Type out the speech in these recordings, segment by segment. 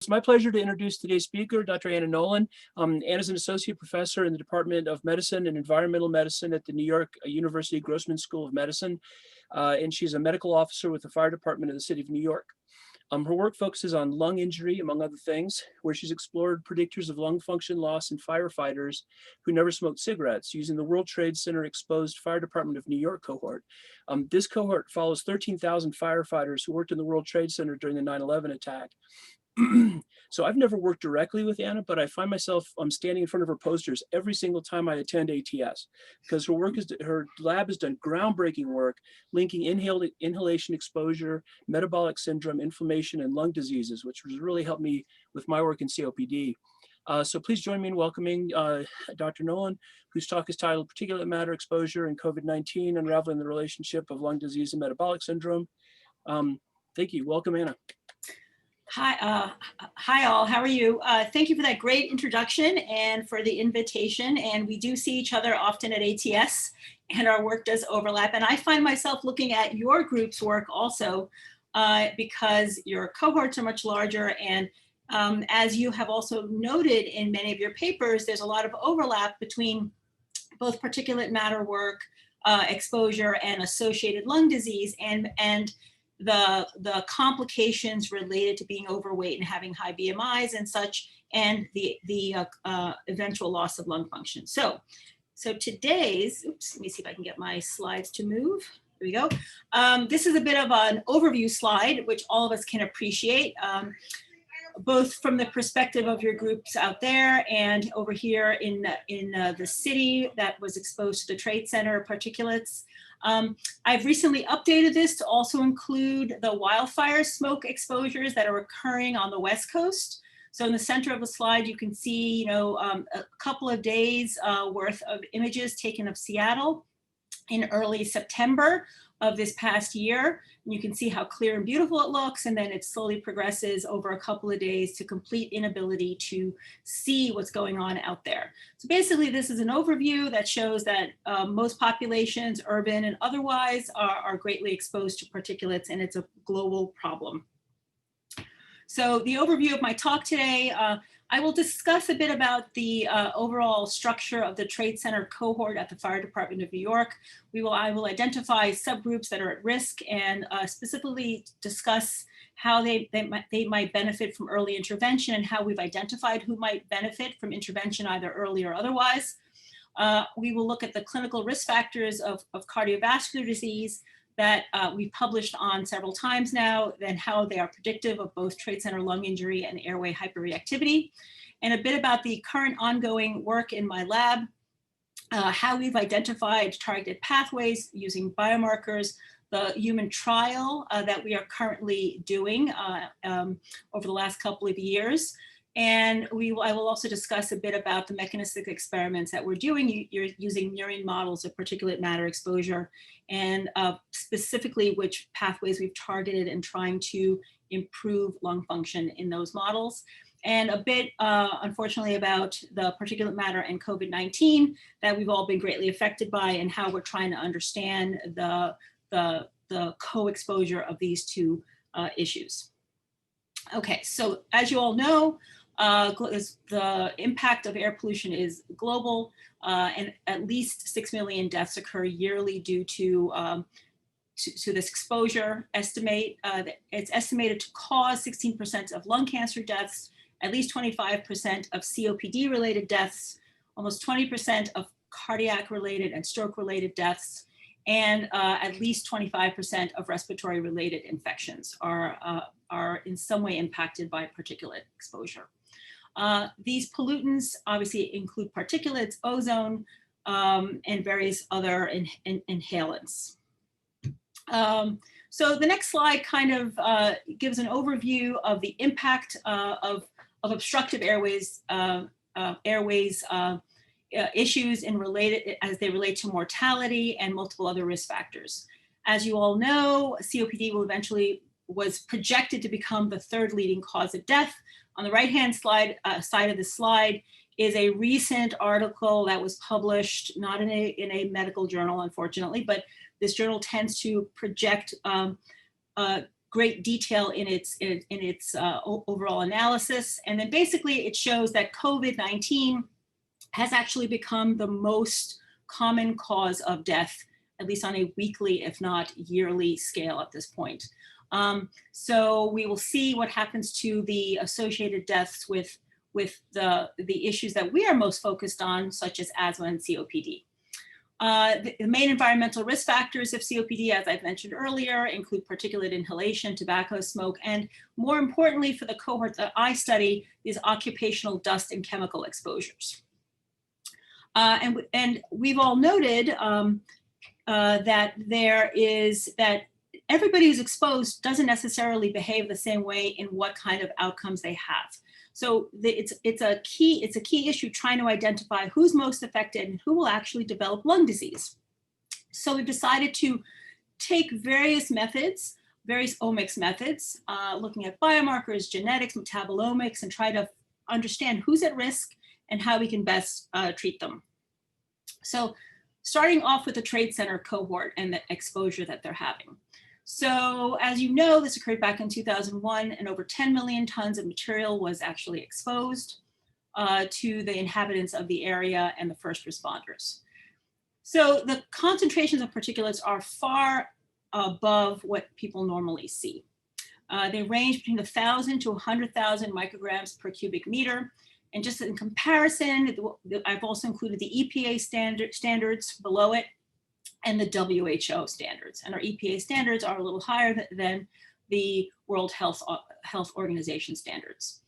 It's my pleasure to introduce today's speaker, Dr. Anna Nolan. Anna's an associate professor in the Department of Medicine and Environmental Medicine at the New York University Grossman School of Medicine, and she's a medical officer with the Fire Department of the City of New York. Her work focuses on lung injury, among other things, where she's explored predictors of lung function loss in firefighters who never smoked cigarettes using the World Trade Center Exposed Fire Department of New York cohort. This cohort follows 13,000 firefighters who worked in the World Trade Center during the 9/11 attack. So I've never worked directly with Anna, but I find myself standing in front of her posters every single time I attend ATS, because her lab has done groundbreaking work linking inhalation exposure, metabolic syndrome, inflammation, and lung diseases, which has really helped me with my work in COPD. So please join me in welcoming Dr. Nolan, whose talk is titled Particulate Matter Exposure and COVID-19, Unraveling the Relationship of Lung Disease and Metabolic Syndrome. Thank you. Welcome, Anna. Hi all, how are you? Thank you for that great introduction and for the invitation. And we do see each other often at ATS and our work does overlap. And I find myself looking at your group's work also because your cohorts are much larger. And as you have also noted in many of your papers, there's a lot of overlap between both particulate matter work, exposure, and associated lung disease, and the complications related to being overweight and having high BMIs and such, and the eventual loss of lung function. So today's, oops, let me see if I can get my slides to move. There we go. This is a bit of an overview slide, which all of us can appreciate, both from the perspective of your groups out there and over here in the city that was exposed to the Trade Center particulates. I've recently updated this to also include the wildfire smoke exposures that are occurring on the West Coast. So in the center of the slide, you can see, a couple of days worth of images taken of Seattle in early September of this past year. And you can see how clear and beautiful it looks, and then it slowly progresses over a couple of days to complete inability to see what's going on out there. So basically, this is an overview that shows that most populations, urban and otherwise, are greatly exposed to particulates, and it's a global problem. So the overview of my talk today, I will discuss a bit about the overall structure of the Trade Center cohort at the Fire Department of New York. I will identify subgroups that are at risk and specifically discuss how they might benefit from early intervention and how we've identified who might benefit from intervention either early or otherwise. We will look at the clinical risk factors of cardiovascular disease that we published on several times now, and how they are predictive of both Trade Center lung injury and airway hyperreactivity, and a bit about the current ongoing work in my lab, how we've identified targeted pathways using biomarkers, the human trial that we are currently doing over the last couple of years. And I will also discuss a bit about the mechanistic experiments that we're doing. You're using murine models of particulate matter exposure, and specifically which pathways we've targeted and trying to improve lung function in those models. And a bit, unfortunately, about the particulate matter and COVID-19 that we've all been greatly affected by, and how we're trying to understand the co-exposure of these two issues. Okay, so as you all know, the impact of air pollution is global, and at least 6 million deaths occur yearly due to this exposure. It's estimated to cause 16% of lung cancer deaths, at least 25% of COPD-related deaths, almost 20% of cardiac-related and stroke-related deaths, and at least 25% of respiratory-related infections are in some way impacted by particulate exposure. These pollutants obviously include particulates, ozone, and various other inhalants. So the next slide kind of gives an overview of the impact of obstructive airways issues as they relate to mortality and multiple other risk factors. As you all know, COPD was projected to become the third leading cause of death. On the right-hand side of the slide is a recent article that was published, not in a medical journal, unfortunately, but this journal tends to project great detail in its overall analysis. And then basically it shows that COVID-19 has actually become the most common cause of death, at least on a weekly, if not yearly scale at this point. So we will see what happens to the associated deaths with the issues that we are most focused on, such as asthma and COPD. The main environmental risk factors of COPD, as I've mentioned earlier, include particulate inhalation, tobacco smoke, and more importantly for the cohort that I study is occupational dust and chemical exposures. And we've all noted that everybody who's exposed doesn't necessarily behave the same way in what kind of outcomes they have. So it's a key issue trying to identify who's most affected and who will actually develop lung disease. So we've decided to take various methods, various omics methods, looking at biomarkers, genetics, metabolomics, and try to understand who's at risk and how we can best treat them. So starting off with the trade center cohort and the exposure that they're having. So as you know, this occurred back in 2001 and over 10 million tons of material was actually exposed to the inhabitants of the area and the first responders. So the concentrations of particulates are far above what people normally see. They range between 1,000 to 100,000 micrograms per cubic meter. And just in comparison, I've also included the EPA standards below it and the WHO standards. And our EPA standards are a little higher than the World Health Organization standards.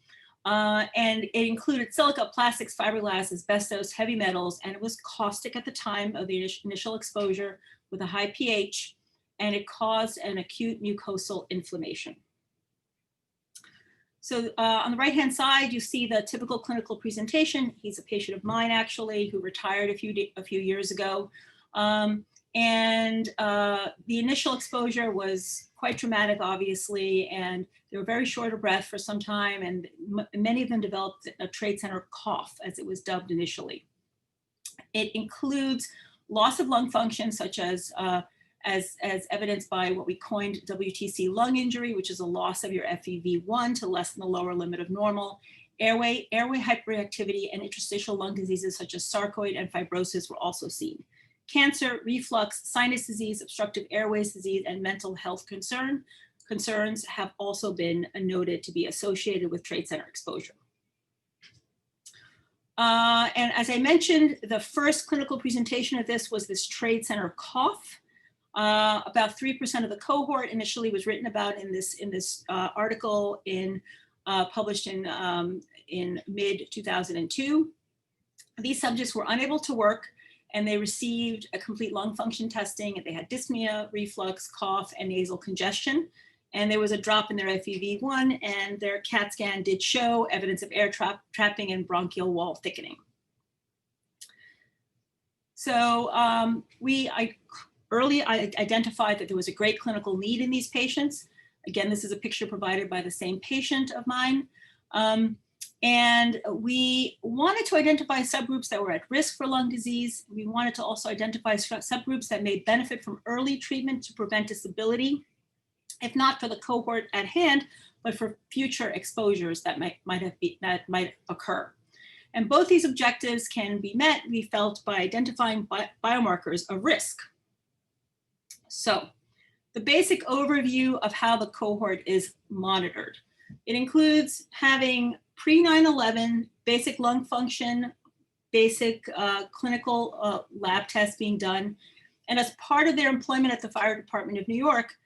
And it included silica, plastics, fiberglass, asbestos, heavy metals, and it was caustic at the time of the initial exposure with a high pH, and it caused an acute mucosal inflammation. So on the right-hand side, you see the typical clinical presentation. He's a patient of mine, actually, who retired a few years ago. The initial exposure was quite traumatic, obviously, and they were very short of breath for some time, and many of them developed a trade center cough, as it was dubbed initially. It includes loss of lung function, such as evidenced by what we coined WTC lung injury, which is a loss of your FEV1 to less than the lower limit of normal. Airway hyperactivity and interstitial lung diseases such as sarcoid and fibrosis were also seen. Cancer, reflux, sinus disease, obstructive airways disease, and mental health concerns have also been noted to be associated with trade center exposure. And as I mentioned, the first clinical presentation of this was this trade center cough. About 3% of the cohort initially was written about in this article published in mid-2002. These subjects were unable to work, and they received a complete lung function testing. They had dyspnea, reflux, cough, and nasal congestion. And there was a drop in their FEV1, and their CAT scan did show evidence of air trapping and bronchial wall thickening. So I identified that there was a great clinical need in these patients. Again, this is a picture provided by the same patient of mine. And we wanted to identify subgroups that were at risk for lung disease. We wanted to also identify subgroups that may benefit from early treatment to prevent disability, if not for the cohort at hand, but for future exposures that might occur. And both these objectives can be met, we felt, by identifying biomarkers of risk. So the basic overview of how the cohort is monitored. It includes having pre-9/11 basic lung function, basic clinical lab tests being done. And as part of their employment at the Fire Department of New York,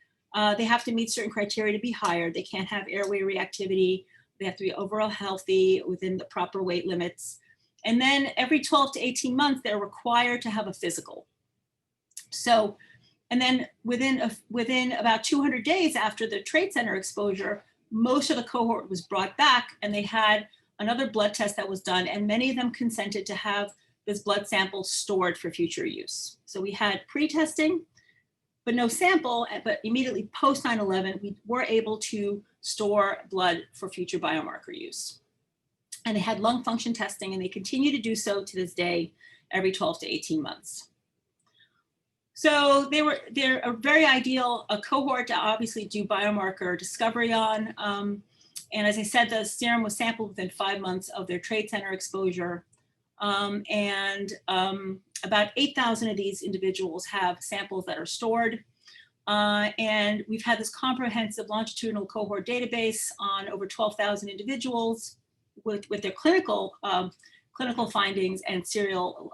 they have to meet certain criteria to be hired. They can't have airway reactivity. They have to be overall healthy within the proper weight limits. And then every 12 to 18 months, they're required to have a physical. So, and then within about 200 days after the trade center exposure, most of the cohort was brought back, and they had another blood test that was done, and many of them consented to have this blood sample stored for future use. So we had pre-testing, but no sample, but immediately post 9/11, we were able to store blood for future biomarker use. And they had lung function testing, and they continue to do so to this day every 12 to 18 months. So they're a very ideal cohort to obviously do biomarker discovery on. And as I said, the serum was sampled within 5 months of their trade center exposure. About 8,000 of these individuals have samples that are stored. And we've had this comprehensive longitudinal cohort database on over 12,000 individuals with their clinical findings and serial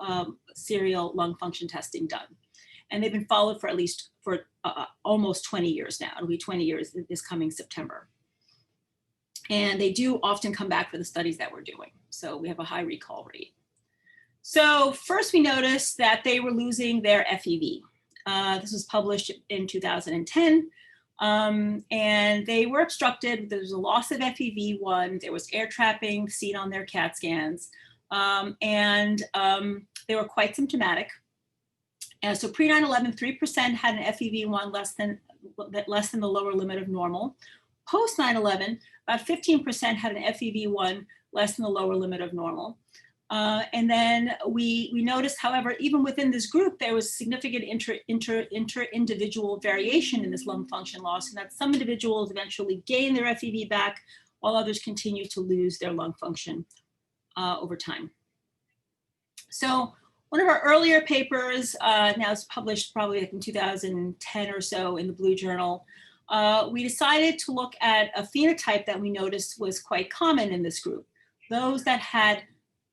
lung function testing done. And they've been followed for almost 20 years now. It'll be 20 years this coming September. And they do often come back for the studies that we're doing. So we have a high recall rate. So first we noticed that they were losing their FEV. This was published in 2010. And they were obstructed. There was a loss of FEV1. There was air trapping seen on their CAT scans. They were quite symptomatic. So pre 9/11, 3% had an FEV1 less than the lower limit of normal. Post 9/11, about 15% had an FEV1 less than the lower limit of normal. And then we noticed, however, even within this group, there was significant inter-individual variation in this lung function loss, and that some individuals eventually gained their FEV back, while others continue to lose their lung function over time. So one of our earlier papers, now it's published probably in 2010 or so in the Blue Journal, we decided to look at a phenotype that we noticed was quite common in this group, those that had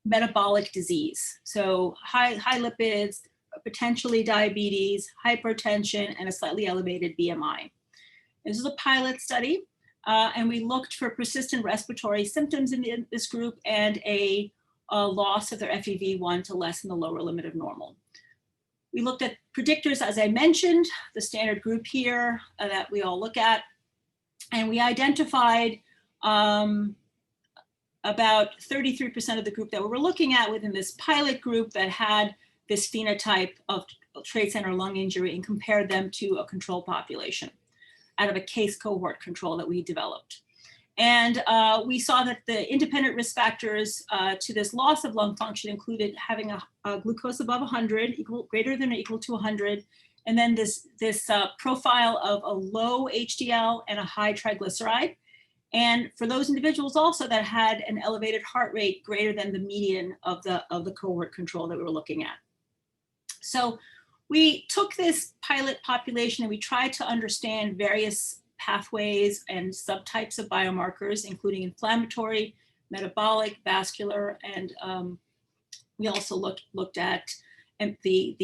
metabolic disease. So high lipids, potentially diabetes, hypertension, and a slightly elevated BMI. This is a pilot study, and we looked for persistent respiratory symptoms in this group and a loss of their FEV1 to less than the lower limit of normal. We looked at predictors, as I mentioned, the standard group here that we all look at, and we identified about 33% of the group that we were looking at within this pilot group that had this phenotype of trade center lung injury, and compared them to a control population out of a case cohort control that we developed. And we saw that the independent risk factors to this loss of lung function included having a glucose above 100, greater than or equal to 100, and then this profile of a low HDL and a high triglyceride. And for those individuals also that had an elevated heart rate greater than the median of the cohort control that we were looking at. So we took this pilot population and we tried to understand various pathways and subtypes of biomarkers, including inflammatory, metabolic, vascular, and we also looked at the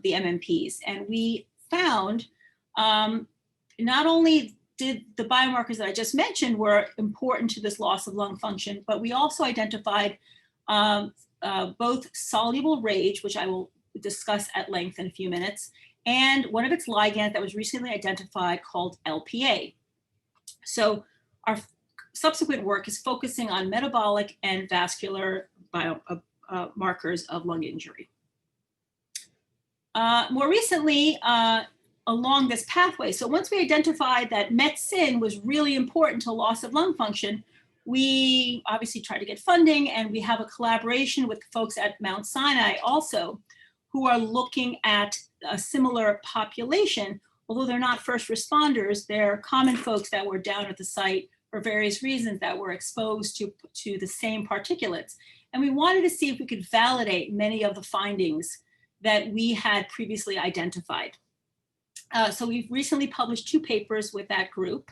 MMPs. And we found not only did the biomarkers that I just mentioned were important to this loss of lung function, but we also identified both soluble RAGE, which I will discuss at length in a few minutes, and one of its ligands that was recently identified called LPA. So our subsequent work is focusing on metabolic and vascular markers of lung injury. More recently, along this pathway, so once we identified that MET-SYN was really important to loss of lung function, we obviously tried to get funding, and we have a collaboration with folks at Mount Sinai also, who are looking at a similar population. Although they're not first responders, they're common folks that were down at the site for various reasons that were exposed to the same particulates. And we wanted to see if we could validate many of the findings that we had previously identified. So we've recently published 2 papers with that group.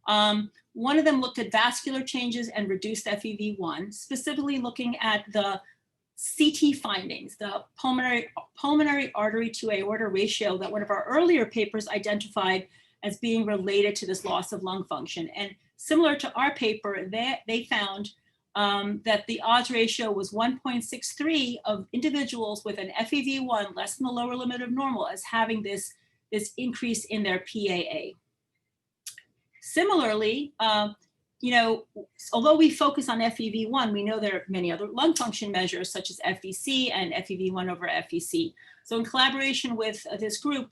One of them looked at vascular changes and reduced FEV1, specifically looking at the CT findings, the pulmonary artery to aorta ratio that one of our earlier papers identified as being related to this loss of lung function. And similar to our paper, they found that the odds ratio was 1.63 of individuals with an FEV1 less than the lower limit of normal as having this increase in their PAA. Similarly, although we focus on FEV1, we know there are many other lung function measures such as FVC and FEV1 over FVC. So in collaboration with this group,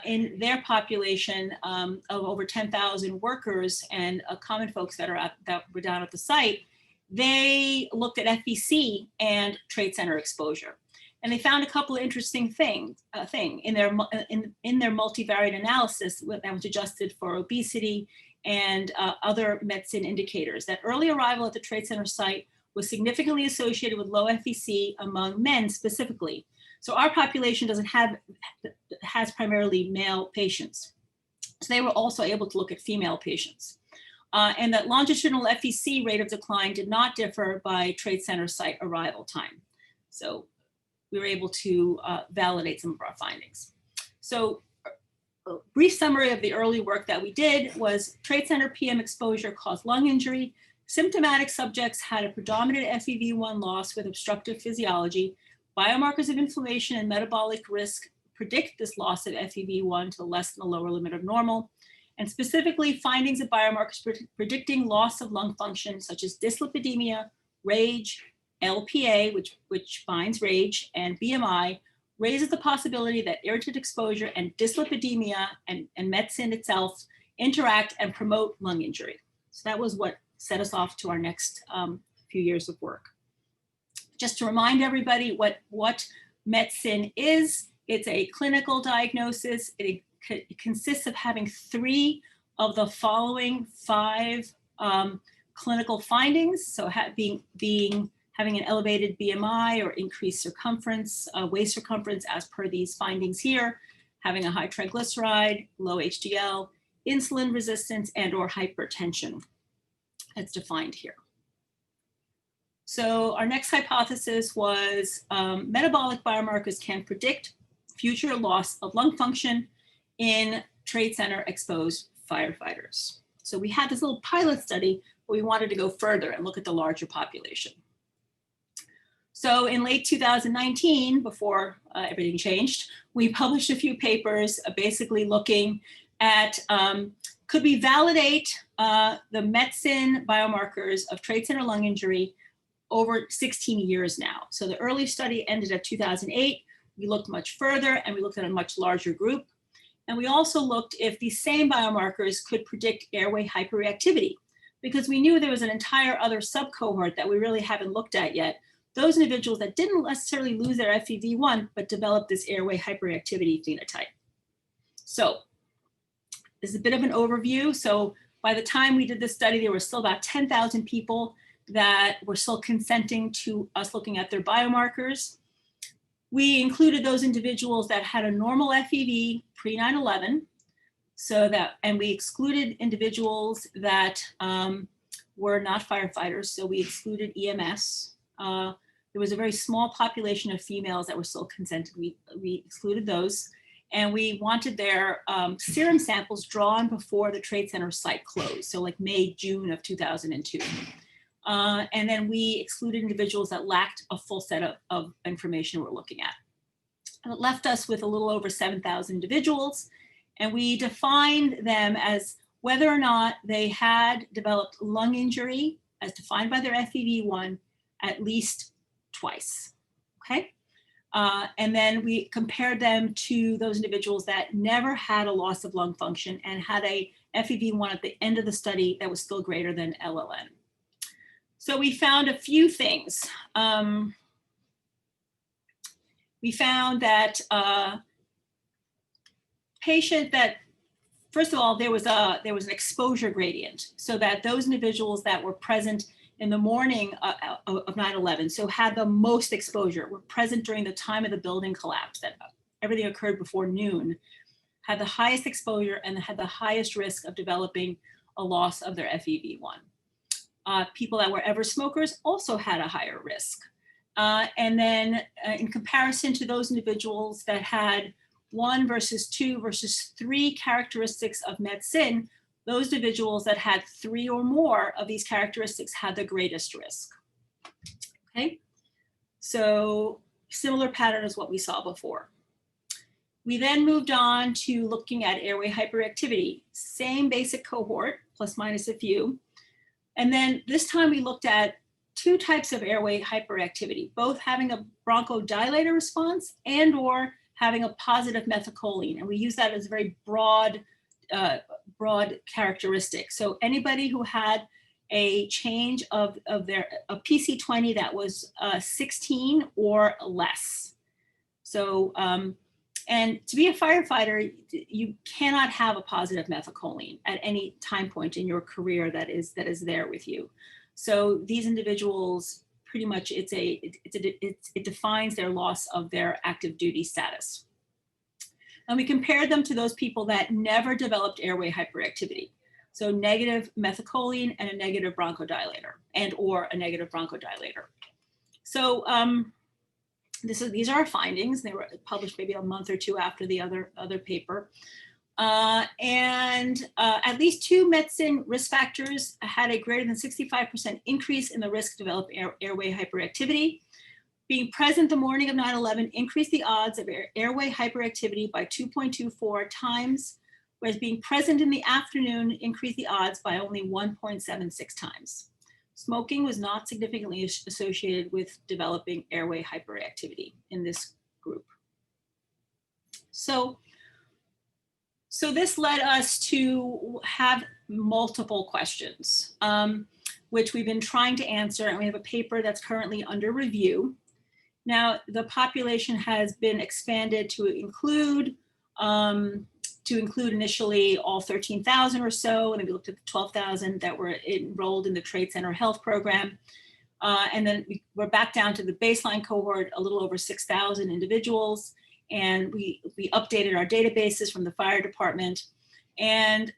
in their population of over 10,000 workers and common folks that were down at the site, they looked at FVC and trade center exposure. And they found a couple of interesting thing in their multivariate analysis that was adjusted for obesity and other medicine indicators, that early arrival at the Trade Center site was significantly associated with low FVC among men specifically. So our population has primarily male patients. So they were also able to look at female patients. And that longitudinal FVC rate of decline did not differ by Trade Center site arrival time. So we were able to validate some of our findings. So a brief summary of the early work that we did was Trade Center PM exposure caused lung injury. Symptomatic subjects had a predominant FEV1 loss with obstructive physiology. Biomarkers of inflammation and metabolic risk predict this loss of FEV1 to less than the lower limit of normal. And specifically, findings of biomarkers predicting loss of lung function, such as dyslipidemia, RAGE, LPA, which binds RAGE, and BMI, raises the possibility that irritant exposure and dyslipidemia and medicine itself interact and promote lung injury. So that was what set us off to our next few years of work. Just to remind everybody what medicine is, it's a clinical diagnosis. It consists of having 3 of the following 5 clinical findings. So having an elevated BMI or increased circumference, waist circumference as per these findings here, having a high triglyceride, low HDL, insulin resistance, and or hypertension. That's defined here. So our next hypothesis was metabolic biomarkers can predict future loss of lung function in Trade Center exposed firefighters. So we had this little pilot study, but we wanted to go further and look at the larger population. So in late 2019, before everything changed, we published a few papers basically looking at could we validate the medicine biomarkers of Trade Center lung injury over 16 years now. So the early study ended at 2008. We looked much further and we looked at a much larger group. And we also looked if these same biomarkers could predict airway hyperreactivity, because we knew there was an entire other subcohort that we really haven't looked at yet. Those individuals that didn't necessarily lose their FEV1, but developed this airway hyperreactivity phenotype. So this is a bit of an overview. So by the time we did this study, there were still about 10,000 people that were still consenting to us looking at their biomarkers. We included those individuals that had a normal FEV pre 9/11, and we excluded individuals that were not firefighters. So we excluded EMS. There was a very small population of females that were still consented. We excluded those. And we wanted their serum samples drawn before the Trade Center site closed. So like May, June of 2002. And then we excluded individuals that lacked a full set of information we're looking at. And it left us with a little over 7,000 individuals. And we defined them as whether or not they had developed lung injury as defined by their FEV1 at least twice, okay? And then we compared them to those individuals that never had a loss of lung function and had a FEV1 at the end of the study that was still greater than LLN. So we found a few things. We found that first of all, there was an exposure gradient, so that those individuals that were present in the morning of 9/11, so had the most exposure, were present during the time of the building collapse, that everything occurred before noon, had the highest exposure and had the highest risk of developing a loss of their FEV1. People that were ever smokers also had a higher risk. And then in comparison to those individuals that had 1 versus 2 versus 3 characteristics of medicine, those individuals that had 3 or more of these characteristics had the greatest risk. Okay, so similar pattern as what we saw before. We then moved on to looking at airway hyperactivity, same basic cohort, plus minus a few. And then this time we looked at 2 types of airway hyperactivity, both having a bronchodilator response and or having a positive methacholine. And we use that as a very broad characteristic. So anybody who had a change of their PC20 that was 16 or less. So, and to be a firefighter, you cannot have a positive methacholine at any time point in your career that is there with you. So these individuals, pretty much, it defines their loss of their active duty status. And we compared them to those people that never developed airway hyperactivity. So negative methacholine and a negative bronchodilator, or a negative bronchodilator. So these are our findings. They were published maybe a month or two after the other paper. At least 2 medicine risk factors had a greater than 65% increase in the risk to develop airway hyperactivity. Being present the morning of 9/11 increased the odds of airway hyperactivity by 2.24 times, whereas being present in the afternoon increased the odds by only 1.76 times. Smoking was not significantly associated with developing airway hyperactivity in this group. So this led us to have multiple questions, which we've been trying to answer, and we have a paper that's currently under review. Now, the population has been expanded to include initially all 13,000 or so, and then we looked at the 12,000 that were enrolled in the Trade Center Health Program. And then we're back down to the baseline cohort, a little over 6,000 individuals. And we updated our databases from the fire department. And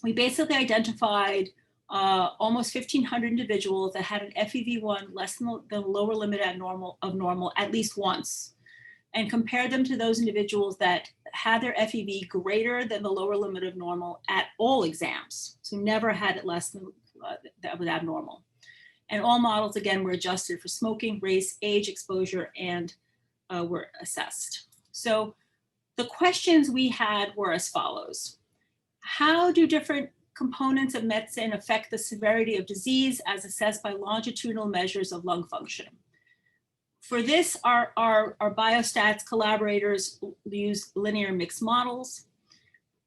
we basically identified almost 1,500 individuals that had an FEV1 less than the lower limit of normal at least once, and compared them to those individuals that had their FEV greater than the lower limit of normal at all exams. So never had it less than that was abnormal. And all models, again, were adjusted for smoking, race, age, exposure, and were assessed. So the questions we had were as follows. How do different components of medicine affect the severity of disease as assessed by longitudinal measures of lung function? For this, our biostats collaborators used linear mixed models.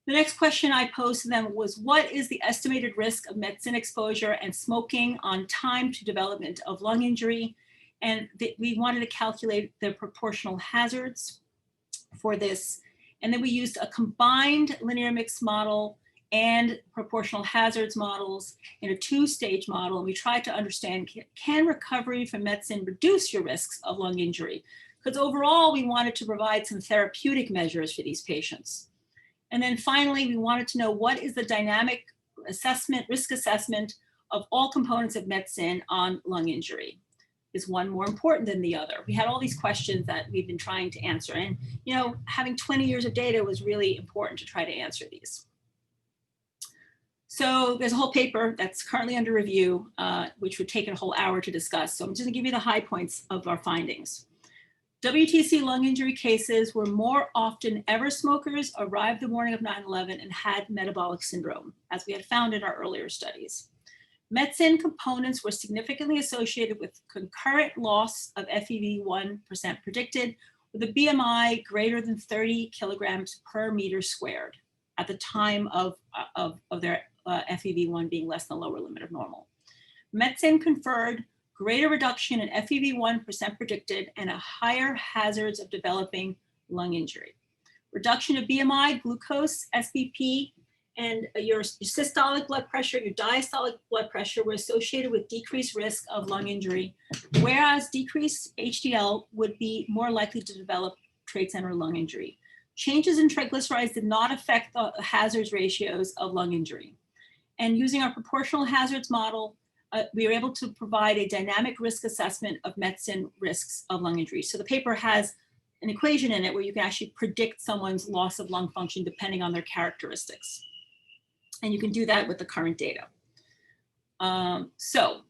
The next question I posed to them was, what is the estimated risk of medicine exposure and smoking on time to development of lung injury? And we wanted to calculate the proportional hazards for this. And then we used a combined linear mixed model and proportional hazards models in a 2-stage model. And we tried to understand, can recovery from medicine reduce your risks of lung injury? Because overall, we wanted to provide some therapeutic measures for these patients. And then finally, we wanted to know, what is the dynamic assessment, risk assessment of all components of medicine on lung injury? Is one more important than the other? We had all these questions that we've been trying to answer. And having 20 years of data was really important to try to answer these. So there's a whole paper that's currently under review, which would take a whole hour to discuss. So I'm just gonna give you the high points of our findings. WTC lung injury cases were more often ever smokers arrived the morning of 9/11 and had metabolic syndrome, as we had found in our earlier studies. Medicine components were significantly associated with concurrent loss of FEV1% predicted, with a BMI greater than 30 kilograms per meter squared at the time of their FEV1 being less than the lower limit of normal. Medicine conferred greater reduction in FEV1% predicted and a higher hazards of developing lung injury. Reduction of BMI, glucose, SBP, and your systolic blood pressure, your diastolic blood pressure were associated with decreased risk of lung injury, whereas decreased HDL would be more likely to develop Trade Center lung injury. Changes in triglycerides did not affect the hazards ratios of lung injury. And using our proportional hazards model, we were able to provide a dynamic risk assessment of medicine risks of lung injury. So the paper has an equation in it where you can actually predict someone's loss of lung function depending on their characteristics. And you can do that with the current data. So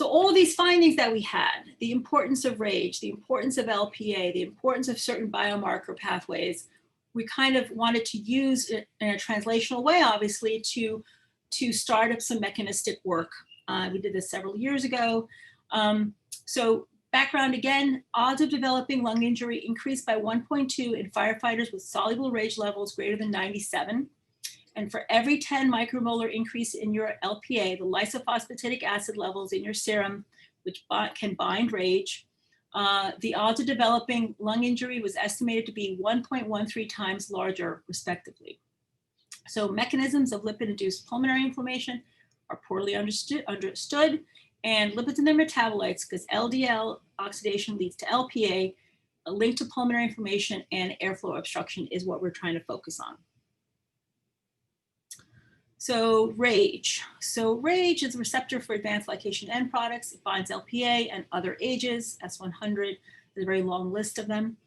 all of these findings that we had, the importance of RAGE, the importance of LPA, the importance of certain biomarker pathways, we kind of wanted to use it in a translational way, obviously, to start up some mechanistic work. We did this several years ago. So background again, odds of developing lung injury increased by 1.2 in firefighters with soluble RAGE levels greater than 97. And for every 10 micromolar increase in your LPA, the lysophosphatidic acid levels in your serum, which can bind RAGE, The odds of developing lung injury was estimated to be 1.13 times larger, respectively. So mechanisms of lipid-induced pulmonary inflammation are poorly understood, and lipids and their metabolites, because LDL oxidation leads to LPA, a link to pulmonary inflammation and airflow obstruction is what we're trying to focus on. So RAGE. So RAGE is a receptor for advanced glycation end products. It binds LPA and other AGEs, S100, there's a very long list of them.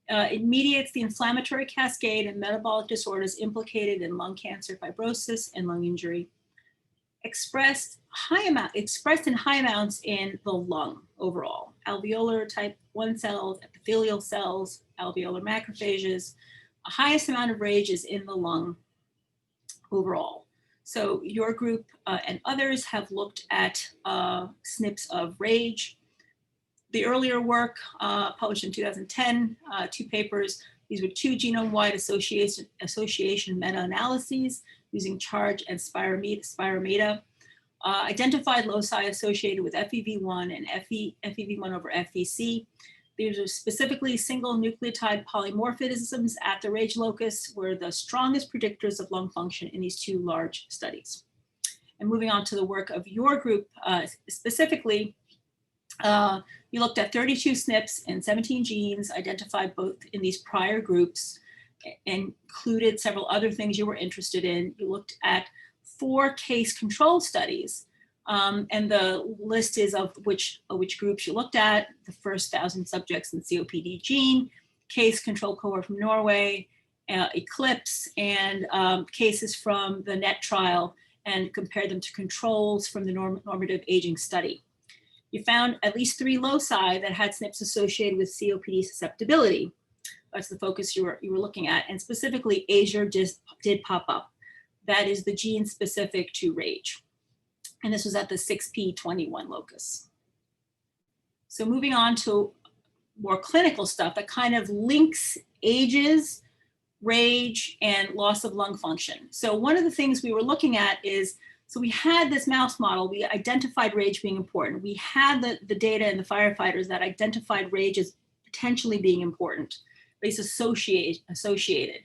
It mediates the inflammatory cascade and metabolic disorders implicated in lung cancer, fibrosis, and lung injury. Expressed in high amounts in the lung overall. Alveolar type 1 cells, epithelial cells, alveolar macrophages. The highest amount of RAGE is in the lung overall. So your group and others have looked at SNPs of RAGE. The earlier work published in 2010, 2 papers, these were 2 genome-wide association meta-analyses using CHARGE and Spirometa, identified loci associated with FEV1 and FEV1 over FVC. These are specifically single nucleotide polymorphisms at the RAGE locus were the strongest predictors of lung function in these 2 large studies. And moving on to the work of your group, specifically, you looked at 32 SNPs and 17 genes identified both in these prior groups and included several other things you were interested in. You looked at 4 case control studies, and the list is of which groups you looked at: the first 1,000 subjects in COPD gene, case control cohort from Norway, Eclipse, and cases from the NET trial, and compared them to controls from the normative aging study. You found at least 3 loci that had SNPs associated with COPD susceptibility. That's the focus you were looking at, and specifically Asia did pop up. That is the gene specific to RAGE. And this was at the 6p21 locus. So moving on to more clinical stuff that kind of links ages, RAGE, and loss of lung function. So one of the things we were looking at is, so we had this mouse model, we identified RAGE being important. We had the data in the firefighters that identified RAGE as potentially being important, at least associated.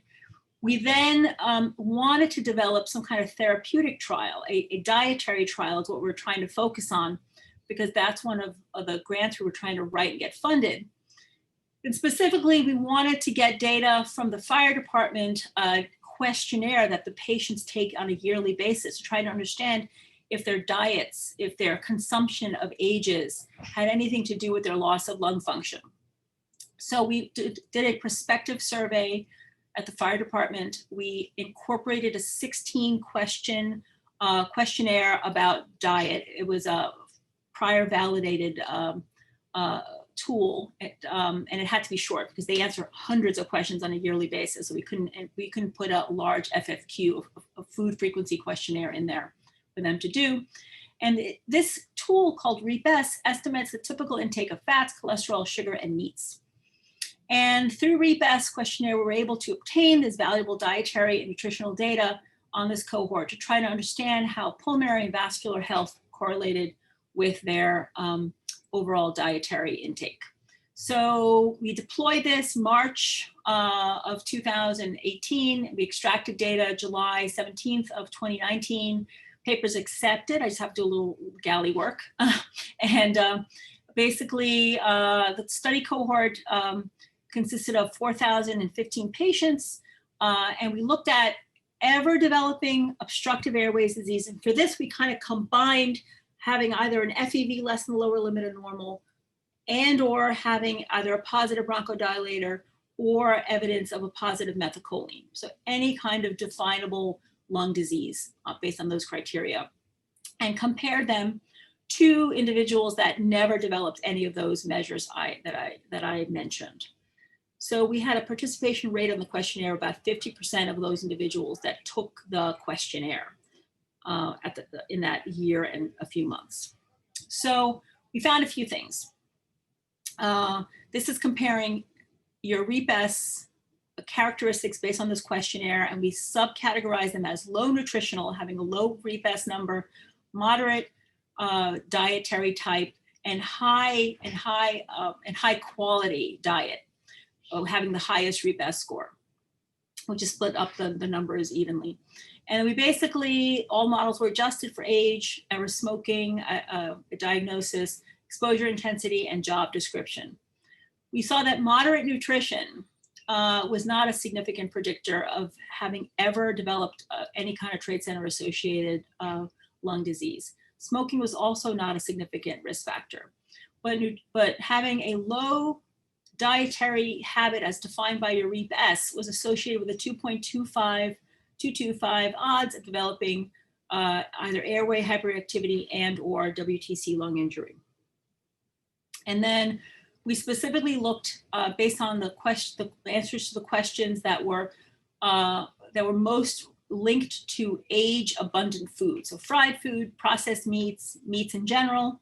We then wanted to develop some kind of therapeutic trial, a dietary trial is what we're trying to focus on, because that's one of the grants we were trying to write and get funded. And specifically, we wanted to get data from the fire department questionnaire that the patients take on a yearly basis, to try to understand if their diets, if their consumption of AGEs had anything to do with their loss of lung function. So we did a prospective survey at the fire department. We incorporated a 16 question questionnaire about diet. It was a prior validated tool, and it had to be short because they answer hundreds of questions on a yearly basis. So we couldn't put a large FFQ, a food frequency questionnaire, in there for them to do. And this tool called REAP-S estimates the typical intake of fats, cholesterol, sugar, and meats. And through REAP-S questionnaire, we were able to obtain this valuable dietary and nutritional data on this cohort to try to understand how pulmonary and vascular health correlated with their overall dietary intake. So we deployed this March of 2018. We extracted data July 17th of 2019. Papers accepted. I just have to do a little galley work. And basically, the study cohort consisted of 4,015 patients. And we looked at ever developing obstructive airways disease. And for this, we kind of combined having either an FEV less than the lower limit of normal, and or having either a positive bronchodilator or evidence of a positive methacholine. So any kind of definable lung disease based on those criteria, and compared them to individuals that never developed any of those measures that I mentioned. So we had a participation rate on the questionnaire, about 50% of those individuals that took the questionnaire in that year and a few months. So we found a few things. This is comparing your REAP-S characteristics based on this questionnaire, and we subcategorize them as low nutritional, having a low REAP-S number, moderate dietary type, and high quality diet, having the highest REAP-S score, which is split up the numbers evenly. And we basically, all models were adjusted for age, and smoking, a diagnosis, exposure intensity, and job description. We saw that moderate nutrition was not a significant predictor of having ever developed any kind of trade center associated lung disease. Smoking was also not a significant risk factor, but having a low dietary habit as defined by your REAP-S was associated with a 2.25 odds of developing either airway hyperactivity and or WTC lung injury. And then we specifically looked based on the answers to the questions that were most linked to age abundant food. So fried food, processed meats, meats in general.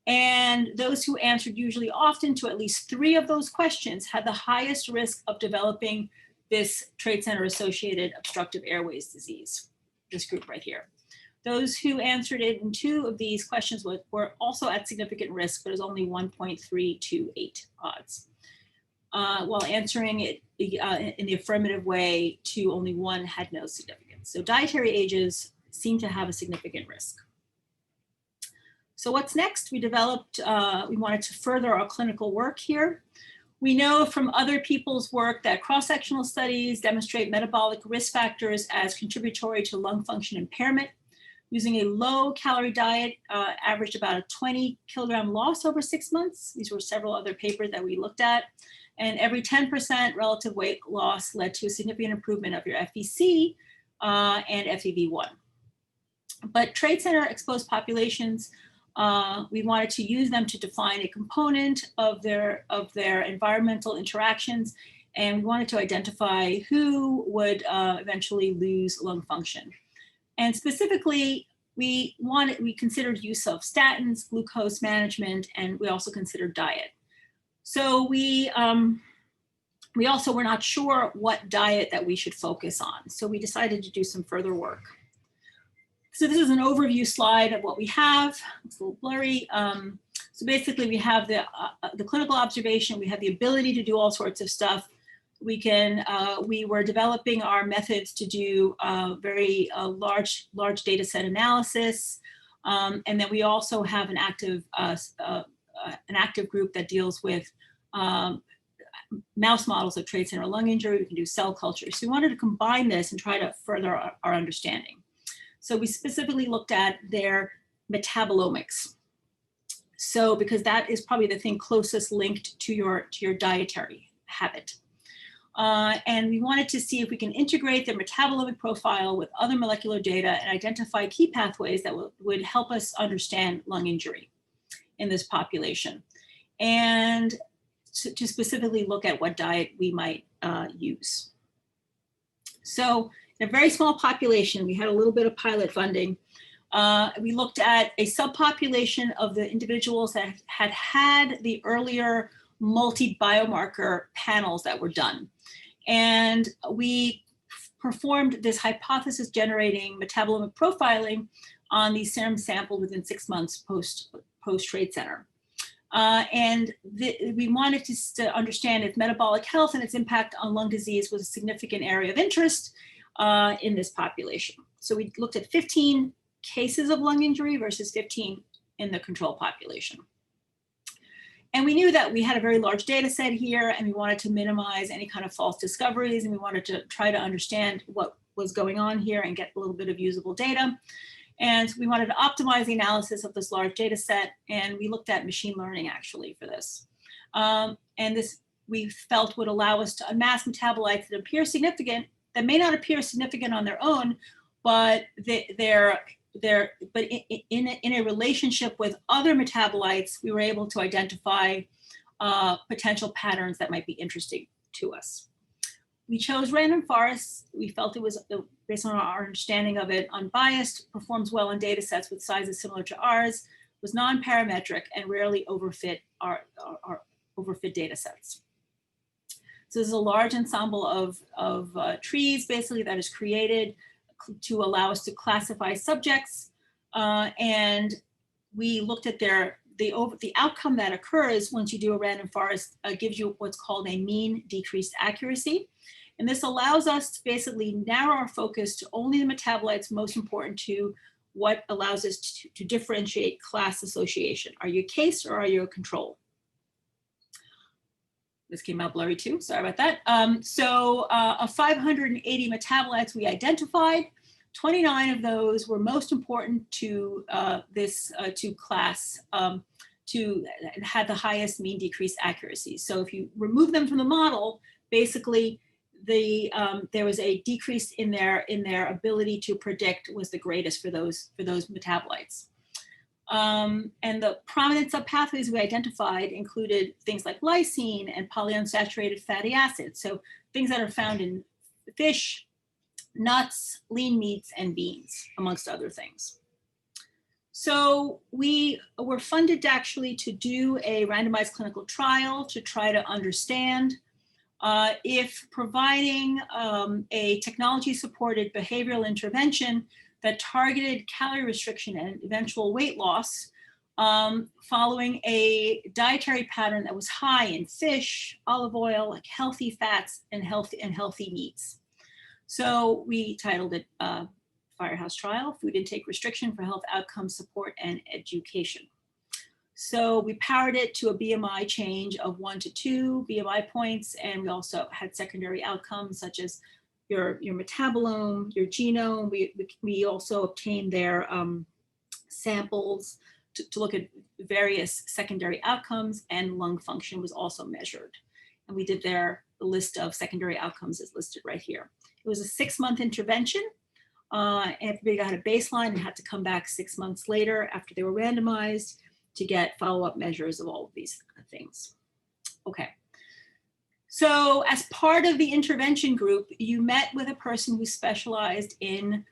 And those who answered usually often to at least 3 of those questions had the highest risk of developing this trade center associated obstructive airways disease, this group right here. Those who answered it in 2 of these questions were also at significant risk, but it was only 1.328 odds. While answering it in the affirmative way to only 1 had no significance. So dietary ages seem to have a significant risk. So what's next? We developed, we wanted to further our clinical work here. We know from other people's work that cross-sectional studies demonstrate metabolic risk factors as contributory to lung function impairment. Using a low-calorie diet averaged about a 20 kilogram loss over 6 months. These were several other papers that we looked at. And every 10% relative weight loss led to a significant improvement of your FVC and FEV1. But trade center exposed populations, we wanted to use them to define a component of their environmental interactions, and we wanted to identify who would eventually lose lung function. And specifically, we considered use of statins, glucose management, and we also considered diet. So we also were not sure what diet that we should focus on. So we decided to do some further work. So this is an overview slide of what we have. It's a little blurry. So basically we have the clinical observation. We have the ability to do all sorts of stuff. We were developing our methods to do very large data set analysis. And then we also have an active group that deals with mouse models of trade center lung injury. We can do cell culture. So we wanted to combine this and try to further our understanding. So we specifically looked at their metabolomics. So because that is probably the thing closest linked to your dietary habit. And we wanted to see if we can integrate their metabolomic profile with other molecular data and identify key pathways that would help us understand lung injury in this population. And to specifically look at what diet we might use. So in a very small population, we had a little bit of pilot funding. We looked at a subpopulation of the individuals that had the earlier multi-biomarker panels that were done. And we performed this hypothesis generating metabolomic profiling on these serum sampled within 6 months post trade center. And we wanted to understand if metabolic health and its impact on lung disease was a significant area of interest in this population. So we looked at 15 cases of lung injury versus 15 in the control population. And we knew that we had a very large data set here, and we wanted to minimize any kind of false discoveries, and we wanted to try to understand what was going on here and get a little bit of usable data. And we wanted to optimize the analysis of this large data set, and we looked at machine learning actually for this. And this we felt would allow us to unmask metabolites that appear significant, that may not appear significant on their own, but in a relationship with other metabolites, we were able to identify potential patterns that might be interesting to us. We chose random forests. We felt it was, based on our understanding of it, unbiased, performs well in data sets with sizes similar to ours, was non-parametric, and rarely overfit our overfit data sets. So this is a large ensemble of trees, basically, that is created to allow us to classify subjects. And we looked at their the outcome that occurs once you do a random forest gives you what's called a mean decreased accuracy. And this allows us to basically narrow our focus to only the metabolites most important to what allows us to differentiate class association. Are you a case or are you a control? This came out blurry too, sorry about that. Of 580 metabolites we identified, 29 of those were most important to to class, to had the highest mean decreased accuracy. So if you remove them from the model, basically there was a decrease in their ability to predict was the greatest for those metabolites. And the prominent subpathways we identified included things like lysine and polyunsaturated fatty acids. So things that are found in fish, nuts, lean meats, and beans, amongst other things. So we were funded actually to do a randomized clinical trial to try to understand if providing a technology-supported behavioral intervention that targeted calorie restriction and eventual weight loss following a dietary pattern that was high in fish, olive oil, like healthy fats, and healthy meats. So we titled it Firehouse Trial, Food Intake Restriction for Health Outcomes Support and Education. So we powered it to a BMI change of 1 to 2 BMI points, and we also had secondary outcomes such as your metabolome, your genome. We also obtained their samples to look at various secondary outcomes, and lung function was also measured. And we did the list of secondary outcomes is listed right here. It was a 6-month intervention. Everybody got a baseline and had to come back 6 months later after they were randomized to get follow-up measures of all of these things. Okay. So as part of the intervention group, you met with a person who specialized in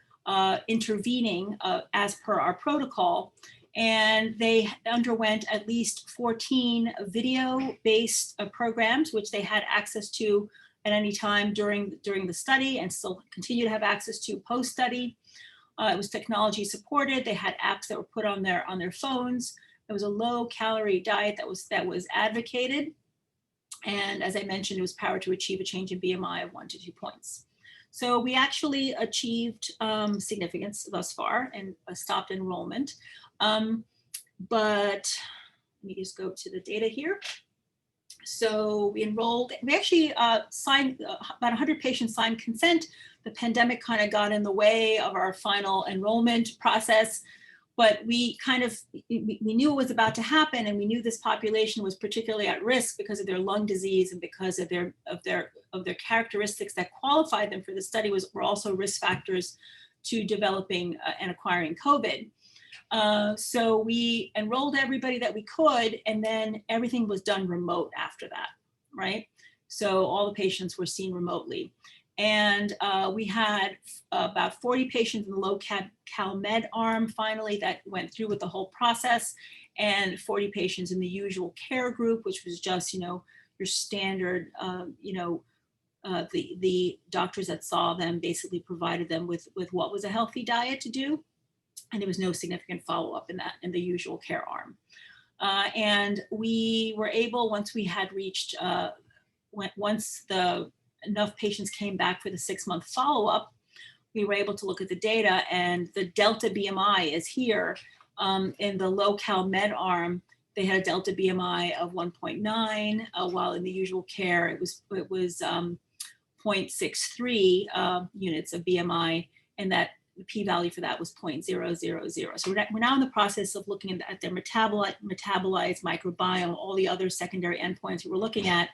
intervening as per our protocol, and they underwent at least 14 video-based programs, which they had access to at any time during the study and still continue to have access to post-study. It was technology supported. They had apps that were put on their phones. It was a low-calorie diet that was advocated. And as I mentioned, it was powered to achieve a change in BMI of 1 to 2 points. So we actually achieved significance thus far and stopped enrollment. But let me just go to the data here. So we actually signed, about 100 patients signed consent. The pandemic kind of got in the way of our final enrollment process, but we knew it was about to happen, and we knew this population was particularly at risk because of their lung disease and because of their characteristics that qualified them for the study were also risk factors to developing and acquiring COVID. So we enrolled everybody that we could, and then everything was done remote after that, right? So all the patients were seen remotely. And we had about 40 patients in the low cal med arm finally that went through with the whole process, and 40 patients in the usual care group, which was just, your standard, the doctors that saw them basically provided them with what was a healthy diet to do. And there was no significant follow-up in the usual care arm. And we were able, once we had reached, once enough patients came back for the 6-month follow-up, we were able to look at the data, and the delta BMI is here. In the low cal med arm, they had a delta BMI of 1.9, while in the usual care, it was 0.63 units of BMI, and that the p-value for that was 0.000. So we're now in the process of looking at their metabolites, microbiome, all the other secondary endpoints we're looking at.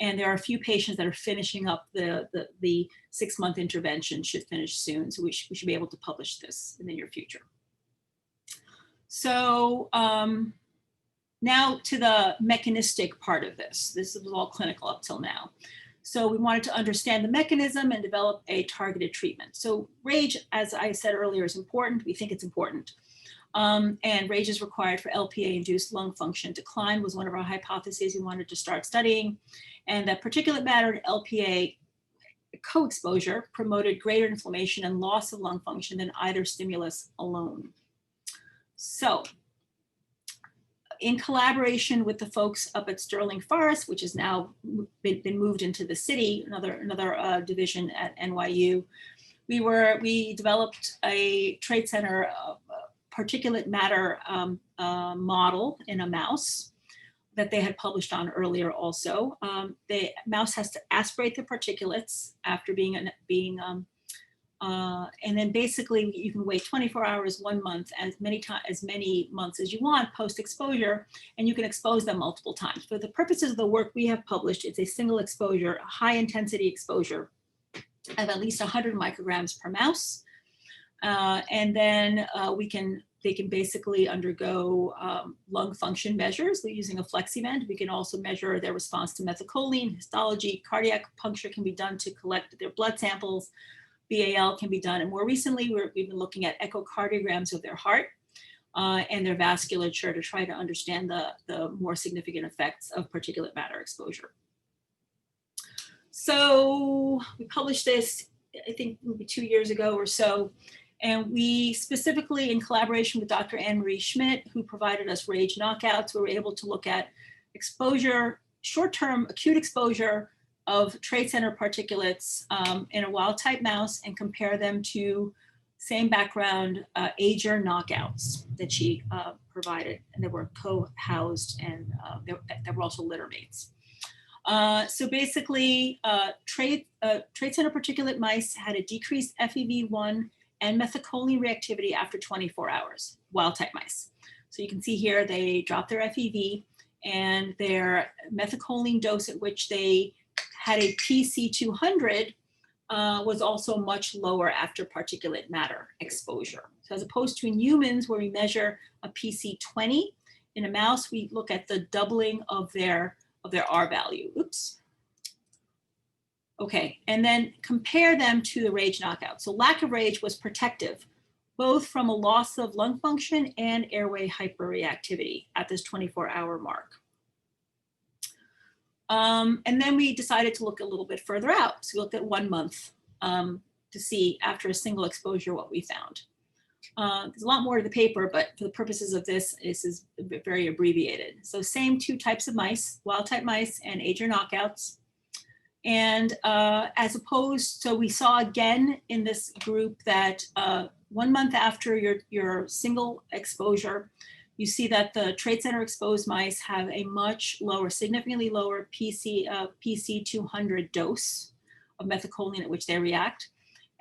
And there are a few patients that are finishing up the 6-month intervention, should finish soon. So we should be able to publish this in the near future. So now to the mechanistic part of this. This was all clinical up till now. So we wanted to understand the mechanism and develop a targeted treatment. So RAGE, as I said earlier, is important. We think it's important. And RAGE is required for LPA-induced lung function decline was one of our hypotheses we wanted to start studying. And that particulate matter and LPA co-exposure promoted greater inflammation and loss of lung function than either stimulus alone. So in collaboration with the folks up at Sterling Forest, which has now been moved into the city, another division at NYU, we developed a trade center particulate matter model in a mouse that they had published on earlier also. The mouse has to aspirate the particulates after and then basically you can wait 24 hours, 1 month, as many months as you want post-exposure, and you can expose them multiple times. For the purposes of the work we have published, it's a single exposure, a high intensity exposure of at least 100 micrograms per mouse. And then they can basically undergo lung function measures using a FlexiVent. We can also measure their response to methacholine, histology, cardiac puncture can be done to collect their blood samples. BAL can be done. And more recently, we've been looking at echocardiograms of their heart and their vasculature to try to understand the more significant effects of particulate matter exposure. So we published this, I think maybe 2 years ago or so. And we specifically, in collaboration with Dr. Anne-Marie Schmidt, who provided us RAGE knockouts, we were able to look at exposure, short-term acute exposure of trade center particulates in a wild type mouse and compare them to same background AGER knockouts that she provided. And they were co-housed and they were also litter mates. So basically, trade center particulate mice had a decreased FEV1 and methacholine reactivity after 24 hours, wild type mice. So you can see here, they dropped their FEV and their methacholine dose at which they had a PC200 was also much lower after particulate matter exposure. So as opposed to in humans where we measure a PC20, in a mouse, we look at the doubling of their R value. Oops. Okay, and then compare them to the RAGE knockout. So lack of RAGE was protective, both from a loss of lung function and airway hyperreactivity at this 24-hour mark. And then we decided to look a little bit further out. So we looked at 1 month to see after a single exposure what we found. There's a lot more to the paper, but for the purposes of this is very abbreviated. So same 2 types of mice, wild type mice and AGER knockouts. And as opposed, so we saw again in this group that 1 month after your single exposure, you see that the trade center exposed mice have a much lower, significantly lower PC200 dose of methacholine at which they react.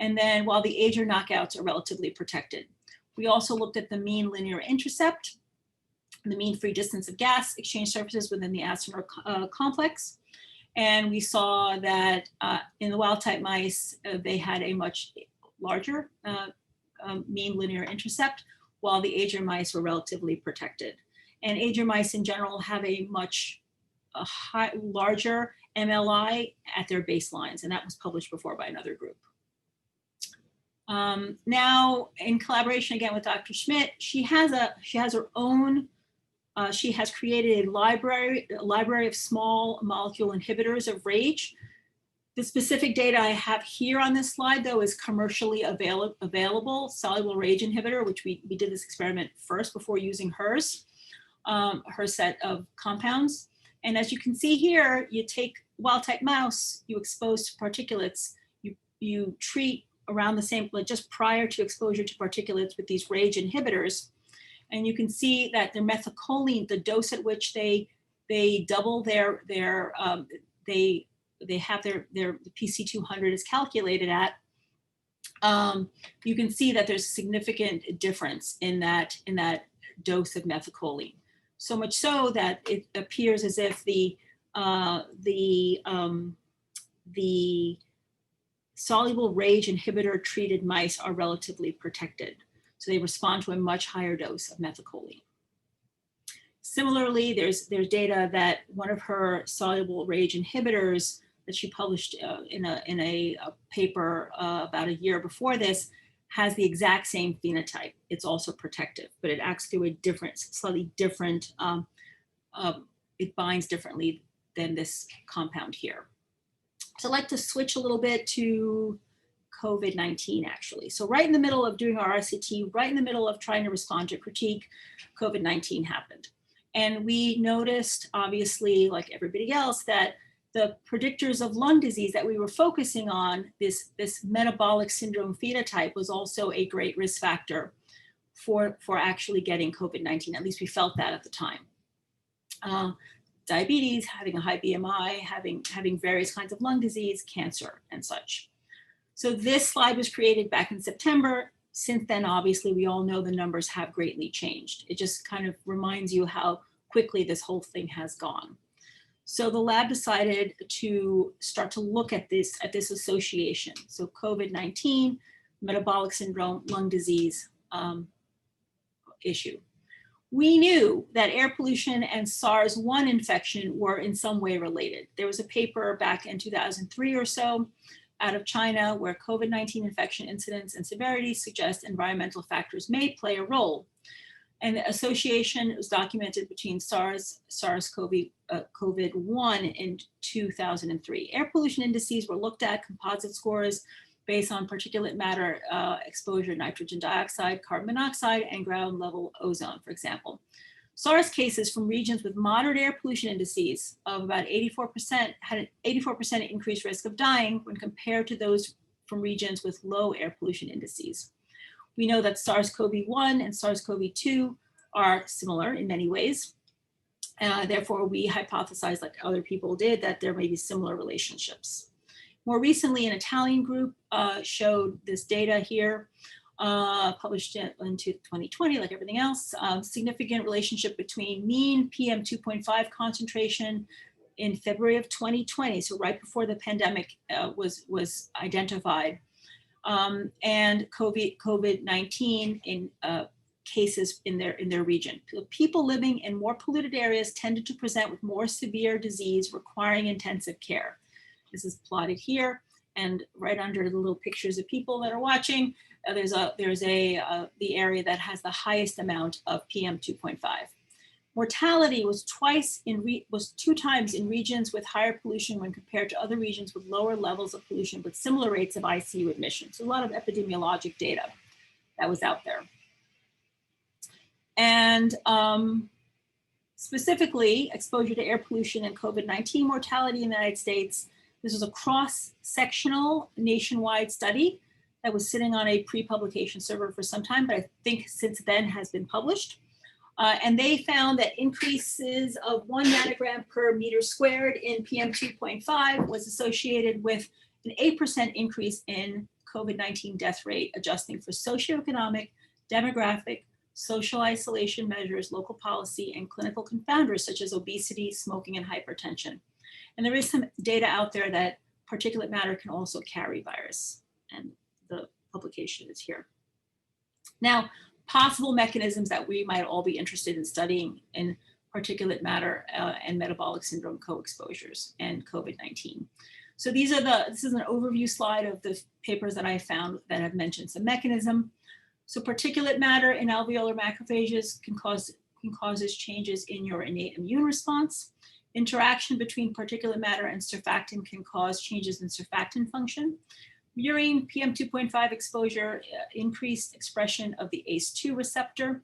And then while the AGER knockouts are relatively protected. We also looked at the mean linear intercept, the mean free distance of gas exchange surfaces within the acinar complex. And we saw that in the wild type mice, they had a much larger mean linear intercept, while the AGER mice were relatively protected. And AGER mice in general have a much larger MLI at their baselines, and that was published before by another group. Now, in collaboration again with Dr. Schmidt, she has her own. She has created a library of small molecule inhibitors of RAGE. The specific data I have here on this slide, though, is commercially available soluble RAGE inhibitor, which we did this experiment first before using hers, her set of compounds. And as you can see here, you take wild type mouse, you expose to particulates, you treat around the same, like just prior to exposure to particulates with these RAGE inhibitors. And you can see that their methacholine, the dose at which they double they have their PC200 is calculated at, you can see that there's significant difference in that dose of methacholine. So much so that it appears as if the soluble RAGE inhibitor treated mice are relatively protected. So they respond to a much higher dose of methacholine. Similarly, there's data that one of her soluble RAGE inhibitors that she published in a paper about a year before this has the exact same phenotype. It's also protective, but it acts through a different, slightly different, it binds differently than this compound here. So I'd like to switch a little bit to COVID-19 actually. So right in the middle of doing our RCT, right in the middle of trying to respond to critique, COVID-19 happened. And we noticed, obviously, like everybody else, that the predictors of lung disease that we were focusing on, this metabolic syndrome phenotype, was also a great risk factor for actually getting COVID-19. At least we felt that at the time. Diabetes, having a high BMI, having various kinds of lung disease, cancer, and such. So this slide was created back in September. Since then, obviously, we all know the numbers have greatly changed. It just kind of reminds you how quickly this whole thing has gone. So the lab decided to start to look at this association. So COVID-19, metabolic syndrome, lung disease issue. We knew that air pollution and SARS-1 infection were in some way related. There was a paper back in 2003 or so out of China where COVID-19 infection incidence and severity suggest environmental factors may play a role. And the association was documented between SARS-CoV-1 in 2003. Air pollution indices were looked at, composite scores based on particulate matter exposure, nitrogen dioxide, carbon monoxide, and ground level ozone, for example. SARS cases from regions with moderate air pollution indices of about 84% had an 84% increased risk of dying when compared to those from regions with low air pollution indices. We know that SARS-CoV-1 and SARS-CoV-2 are similar in many ways. Therefore, we hypothesized, like other people did, that there may be similar relationships. More recently, an Italian group showed this data here, published into 2020, like everything else, significant relationship between mean PM2.5 concentration in February of 2020, so right before the pandemic was identified, and COVID-19 in cases in their region. People living in more polluted areas tended to present with more severe disease requiring intensive care. This is plotted here, and right under the little pictures of people that are watching, there's the area that has the highest amount of PM2.5. Mortality was two times in regions with higher pollution when compared to other regions with lower levels of pollution but similar rates of ICU admission. So a lot of epidemiologic data that was out there. And specifically, exposure to air pollution and COVID-19 mortality in the United States. This was a cross-sectional nationwide study that was sitting on a pre-publication server for some time, but I think since then has been published. And they found that increases of 1 nanogram per meter squared in PM2.5 was associated with an 8% increase in COVID-19 death rate, adjusting for socioeconomic, demographic, social isolation measures, local policy, and clinical confounders such as obesity, smoking, and hypertension. And there is some data out there that particulate matter can also carry virus, and the publication is here. Now, possible mechanisms that we might all be interested in studying in particulate matter and metabolic syndrome co-exposures and COVID-19. So this is an overview slide of the papers that I found that have mentioned some mechanism. So particulate matter in alveolar macrophages can cause changes in your innate immune response. Interaction between particulate matter and surfactant can cause changes in surfactant function. Urine PM2.5 exposure, increased expression of the ACE2 receptor,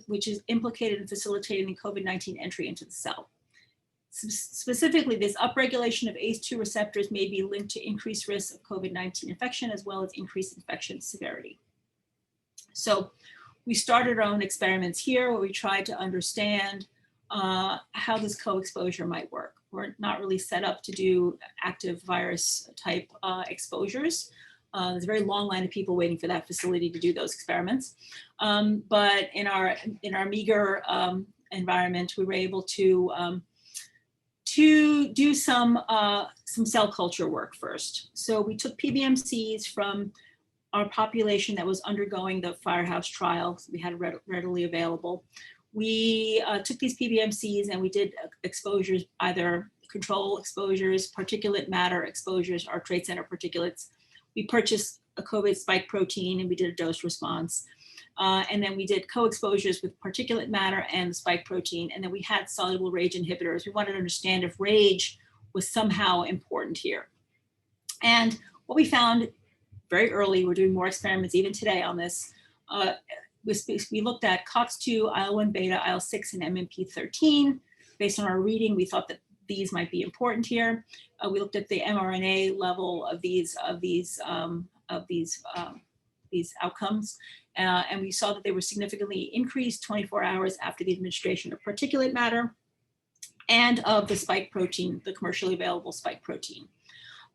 which is implicated in facilitating COVID-19 entry into the cell. Specifically, this upregulation of ACE2 receptors may be linked to increased risk of COVID-19 infection as well as increased infection severity. So we started our own experiments here where we tried to understand how this co-exposure might work. We're not really set up to do active virus type exposures. There's a very long line of people waiting for that facility to do those experiments. But in our meager environment, we were able to do some cell culture work first. So we took PBMCs from our population that was undergoing the Firehouse Trial. So we had it readily available. We took these PBMCs and we did exposures, either control exposures, particulate matter exposures, or trade center particulates. We purchased a COVID spike protein and we did a dose response. And then we did co-exposures with particulate matter and the spike protein. And then we had soluble RAGE inhibitors. We wanted to understand if RAGE was somehow important here. And what we found very early, we're doing more experiments even today on this, we looked at COX-2, IL-1 beta, IL-6, and MMP13. Based on our reading, we thought that these might be important here. We looked at the mRNA level of these outcomes, and we saw that they were significantly increased 24 hours after the administration of particulate matter and of the spike protein, the commercially available spike protein.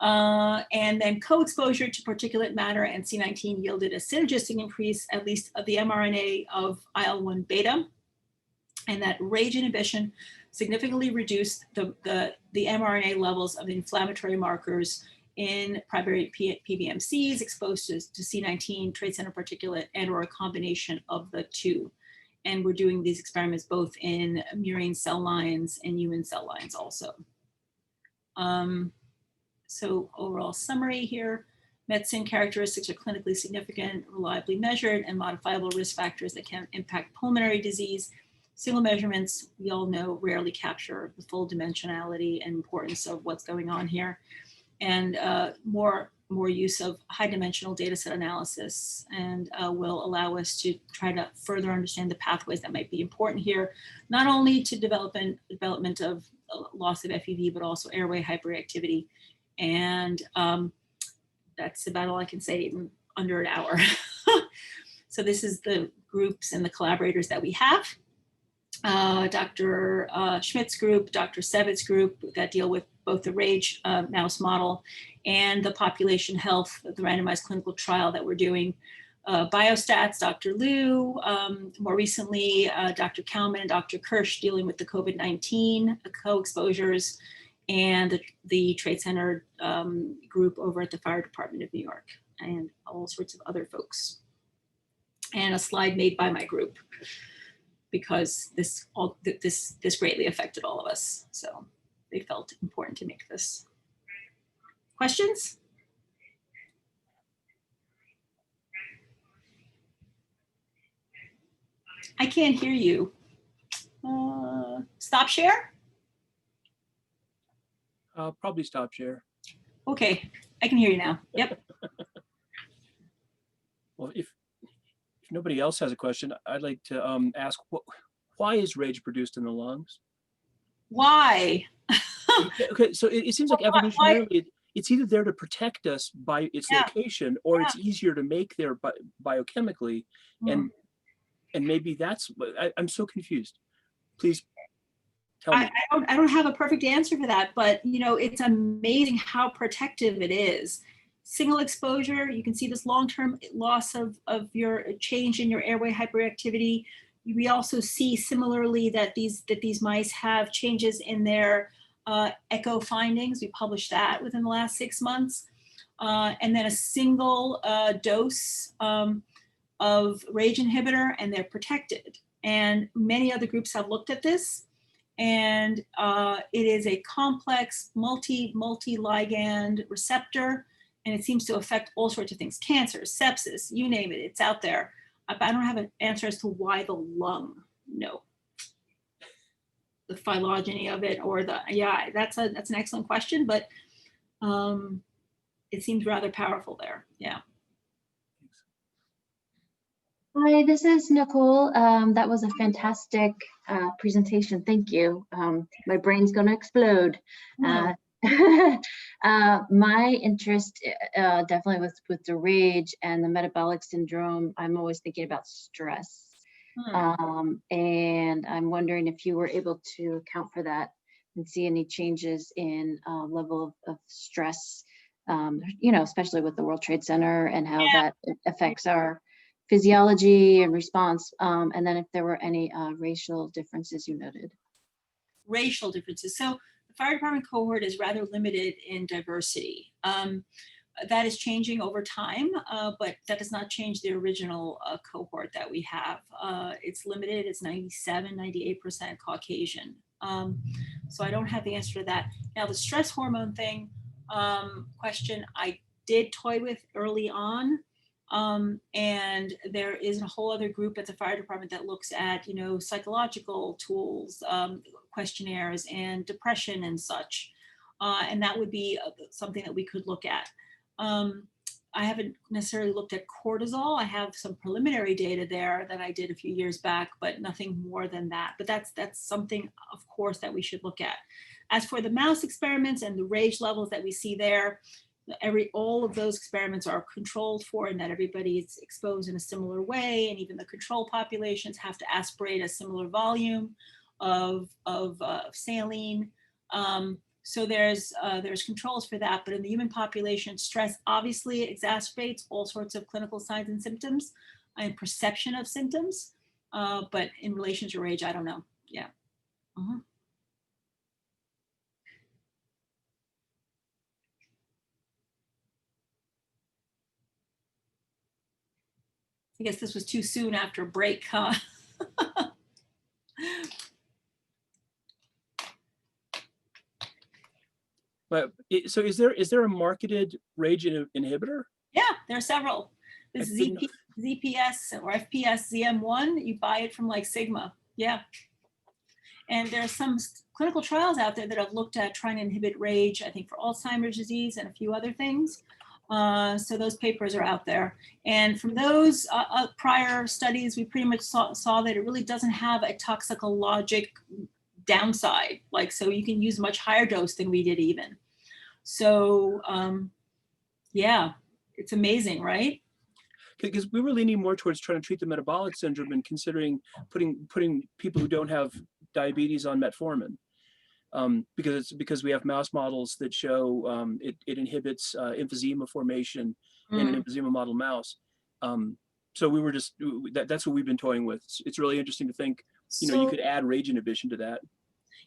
And then co-exposure to particulate matter and C19 yielded a synergistic increase, at least of the mRNA of IL-1 beta, and that RAGE inhibition significantly reduced the mRNA levels of inflammatory markers in primary PBMCs exposed to C19, trade center particulate, and or a combination of the two. And we're doing these experiments both in murine cell lines and human cell lines also. So overall summary here, medicine characteristics are clinically significant, reliably measured, and modifiable risk factors that can impact pulmonary disease. Single measurements, we all know, rarely capture the full dimensionality and importance of what's going on here. And more use of high dimensional data set analysis and will allow us to try to further understand the pathways that might be important here, not only to development of loss of FEV, but also airway hyperreactivity. And that's about all I can say in under an hour. So this is the groups and the collaborators that we have. Dr. Schmidt's group, Dr. Sevitz's group that deal with both the RAGE mouse model and the population health, the randomized clinical trial that we're doing. Biostats, Dr. Liu, more recently, Dr. Kalman and Dr. Kirsch dealing with the COVID-19 co-exposures, and the Trade Center group over at the Fire Department of New York, and all sorts of other folks. And a slide made by my group, because this greatly affected all of us. So they felt important to make this. Questions? I can't hear you. Stop share? Probably stop share. Okay, I can hear you now. Yep. Well, if nobody else has a question, I'd like to ask, why is RAGE produced in the lungs? Why? Okay, so it seems like evolutionarily, it's either there to protect us by its location, or it's easier to make there biochemically, and maybe that's. I'm so confused. Please tell me. I don't have a perfect answer for that, but you know, it's amazing how protective it is. Single exposure, you can see this long-term loss of your change in your airway hyperactivity. We also see similarly that these mice have changes in their echo findings. We published that within the last 6 months. And then a single dose of RAGE inhibitor, and they're protected. And many other groups have looked at this. And it is a complex multi-ligand receptor, and it seems to affect all sorts of things, cancer, sepsis, you name it, it's out there. I don't have an answer as to why the lung, no. The phylogeny of it, or the, that's an excellent question, but it seems rather powerful there, yeah. Hi, this is Nicole. That was a fantastic presentation. Thank you. My brain's gonna explode. My interest definitely with the RAGE and the metabolic syndrome. I'm always thinking about stress. And I'm wondering if you were able to account for that and see any changes in level of stress, you know, especially with the World Trade Center and how that affects our physiology and response, and then if there were any racial differences you noted. Racial differences. So the fire department cohort is rather limited in diversity. That is changing over time, but that does not change the original cohort that we have. It's limited, it's 97, 98% Caucasian. So I don't have the answer to that. Now the stress hormone thing question, I did toy with early on. And there is a whole other group at the fire department that looks at, you know, psychological tools, questionnaires, and depression and such. And that would be something that we could look at. I haven't necessarily looked at cortisol. I have some preliminary data there that I did a few years back, but nothing more than that. But that's something, of course, that we should look at. As for the mouse experiments and the rage levels that we see there, all of those experiments are controlled for, and that everybody is exposed in a similar way, and even the control populations have to aspirate a similar volume of saline. So there's controls for that, but in the human population, stress obviously exacerbates all sorts of clinical signs and symptoms and perception of symptoms. But in relation to rage, I don't know. Yeah. Mm-hmm. I guess this was too soon after break, huh? But so is there a marketed rage inhibitor? Yeah, there are several. This ZPS or FPS ZM1, you buy it from like Sigma. Yeah. And there's some clinical trials out there that have looked at trying to inhibit rage, I think for Alzheimer's disease and a few other things. So those papers are out there. And from those prior studies, we pretty much saw that it really doesn't have a toxicologic downside. Like, so you can use much higher dose than we did even. So yeah, it's amazing, right? Because we were leaning more towards trying to treat the metabolic syndrome and considering putting people who don't have diabetes on metformin. Because we have mouse models that show it inhibits emphysema formation in an emphysema model mouse. So we were that's what we've been toying with. It's really interesting to think, you could add rage inhibition to that.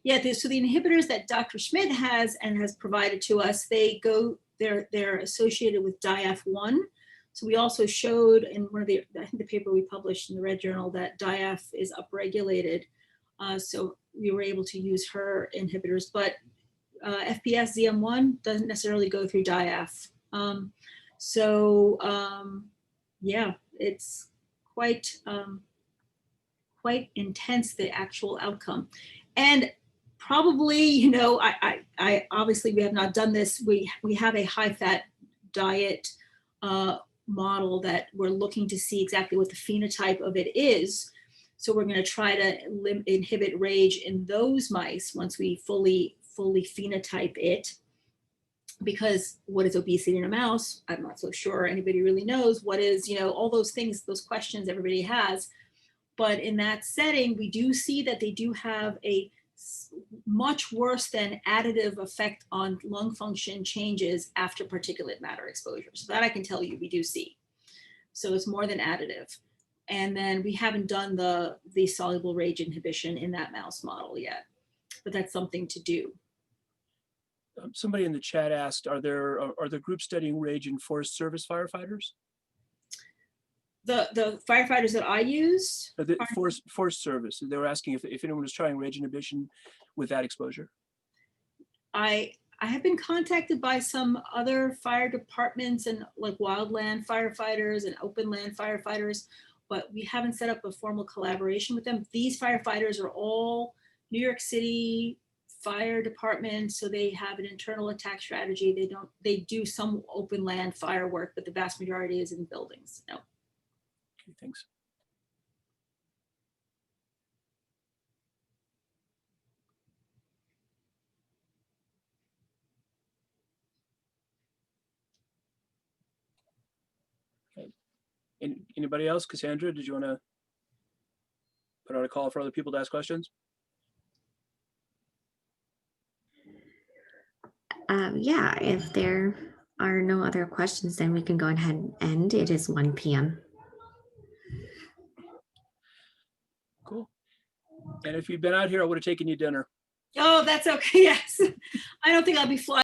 Yeah, so the inhibitors that Dr. Schmidt has and has provided to us, they're associated with DIF1. So we also showed in one of I think the paper we published in the Red Journal that DIF is upregulated. So we were able to use her inhibitors, but FPS ZM1 doesn't necessarily go through DIF. Yeah, it's quite intense, the actual outcome. And probably, I obviously we have not done this. We have a high fat diet model that we're looking to see exactly what the phenotype of it is. So we're going to try to inhibit rage in those mice once we fully phenotype it. Because what is obesity in a mouse? I'm not so sure anybody really knows. What is, all those things, those questions everybody has. But in that setting, we do see that they do have a much worse than additive effect on lung function changes after particulate matter exposure. So that I can tell you we do see. So it's more than additive. And then we haven't done the soluble rage inhibition in that mouse model yet, but that's something to do. Somebody in the chat asked, are there groups studying rage in Forest Service firefighters? The firefighters that I use? The Forest Service. They were asking if anyone was trying rage inhibition with that exposure. I have been contacted by some other fire departments and like wildland firefighters and open land firefighters, but we haven't set up a formal collaboration with them. These firefighters are all New York City fire department, so they have an internal attack strategy. They do some open land fire work, but the vast majority is in buildings. No. Okay, thanks. Okay. Anybody else? Cassandra, did you want to put out a call for other people to ask questions? Yeah, if there are no other questions, then we can go ahead and end. It is 1 p.m. Cool. And if you'd been out here, I would have taken you dinner. Oh, that's okay. Yes. I don't think I'll be flying.